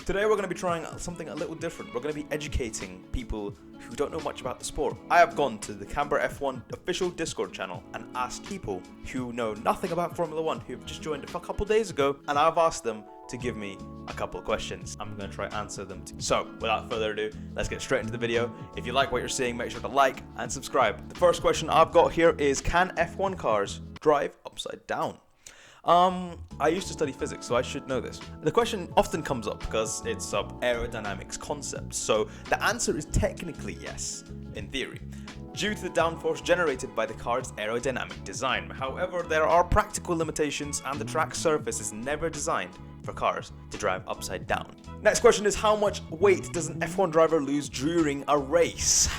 Today we're going to be trying something a little different. We're going to be educating people who don't know much about the sport. I have gone to the Canberra F1 official Discord channel and asked people who know nothing about Formula 1, who've just joined a couple days ago, and I've asked them to give me a couple of questions. I'm going to try answer them too. So, without further ado, let's get straight into the video. If you like what you're seeing, make sure to like and subscribe. The first question I've got here is, can F1 cars drive upside down? I used to study physics, so I should know this. The question often comes up because it's an aerodynamics concept. So the answer is technically yes, in theory, due to the downforce generated by the car's aerodynamic design. However, there are practical limitations and the track surface is never designed for cars to drive upside down. Next question is, how much weight does an F1 driver lose during a race?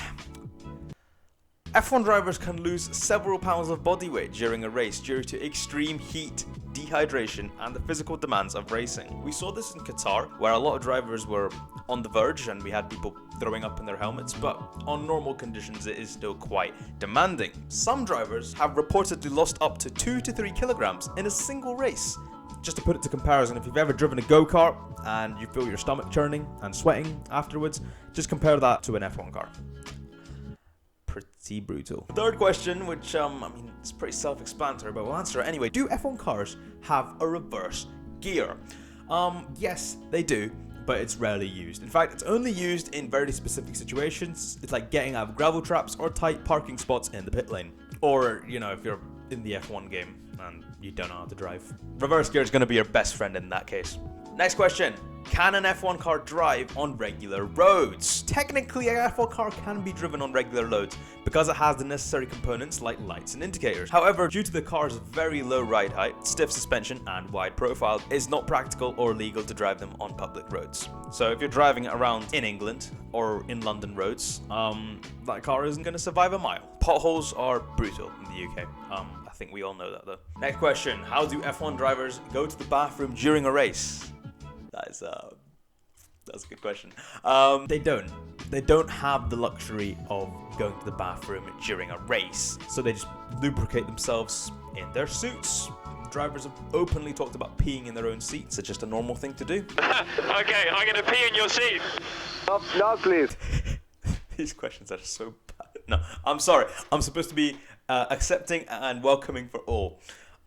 F1 drivers can lose several pounds of body weight during a race due to extreme heat, dehydration, and the physical demands of racing. We saw this in Qatar, where a lot of drivers were on the verge and we had people throwing up in their helmets, but on normal conditions it is still quite demanding. Some drivers have reportedly lost up to 2 to 3 kilograms in a single race. Just to put it to comparison, if you've ever driven a go-kart and you feel your stomach churning and sweating afterwards, just compare that to an F1 car. Pretty brutal. Third question, which I mean, it's pretty self-explanatory, but we'll answer it anyway. Do F1 cars have a reverse gear? Yes, they do, but it's rarely used. In fact, it's only used in very specific situations. It's like getting out of gravel traps or tight parking spots in the pit lane. Or, you know, if you're in the F1 game and you don't know how to drive. Reverse gear is going to be your best friend in that case. Next question. Can an F1 car drive on regular roads? Technically, an F1 car can be driven on regular roads because it has the necessary components like lights and indicators. However, due to the car's very low ride height, stiff suspension, and wide profile, it's not practical or legal to drive them on public roads. So if you're driving around in England or in London roads, that car isn't going to survive a mile. Potholes are brutal in the UK. I think we all know that though. Next question. How do F1 drivers go to the bathroom during a race? That's a good question. They don't have the luxury of going to the bathroom during a race, so they just lubricate themselves in their suits. Drivers have openly talked about peeing in their own seats. It's just a normal thing to do. Okay, I'm gonna pee in your seat. No, please. These questions are so bad. No, I'm sorry. I'm supposed to be accepting and welcoming for all.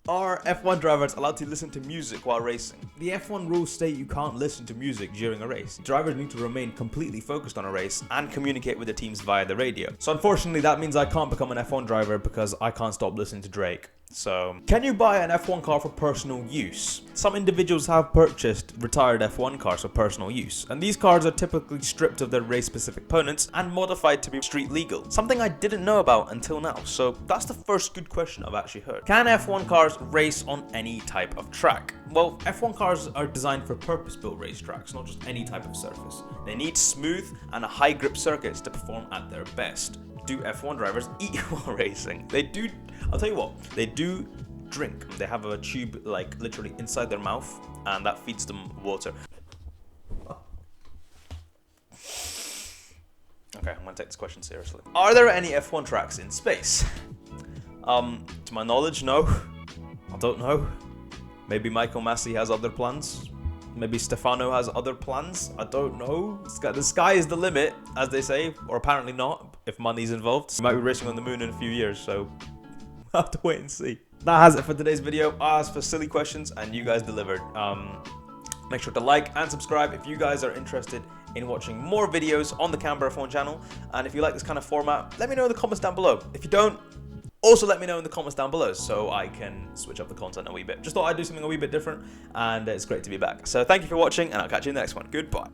Are F1 drivers allowed to listen to music while racing? The F1 rules state you can't listen to music during a race. Drivers need to remain completely focused on a race and communicate with their teams via the radio. So unfortunately, that means I can't become an F1 driver because I can't stop listening to Drake. So, can you buy an F1 car for personal use? Some individuals have purchased retired F1 cars for personal use, and these cars are typically stripped of their race-specific components and modified to be street legal. Something I didn't know about until now, so that's the first good question I've actually heard. Can F1 cars race on any type of track? Well, F1 cars are designed for purpose-built racetracks, not just any type of surface. They need smooth and high-grip circuits to perform at their best. Do F1 drivers eat while racing? They do. I'll tell you what, they do drink. They have a tube like literally inside their mouth and that feeds them water. Okay, I'm gonna take this question seriously. Are there any F1 tracks in space? To my knowledge, no. I don't know. Maybe Michael Massey has other plans. Maybe Stefano has other plans. I don't know. The sky is the limit, as they say, or apparently not, if money's involved. We might be racing on the moon in a few years, so we'll have to wait and see. That has it for today's video. I asked for silly questions, and you guys delivered. Make sure to like and subscribe if you guys are interested in watching more videos on the Canberra F1 channel. And if you like this kind of format, let me know in the comments down below. If you don't, also let me know in the comments down below so I can switch up the content a wee bit. Just thought I'd do something a wee bit different, and it's great to be back. So thank you for watching, and I'll catch you in the next one. Goodbye.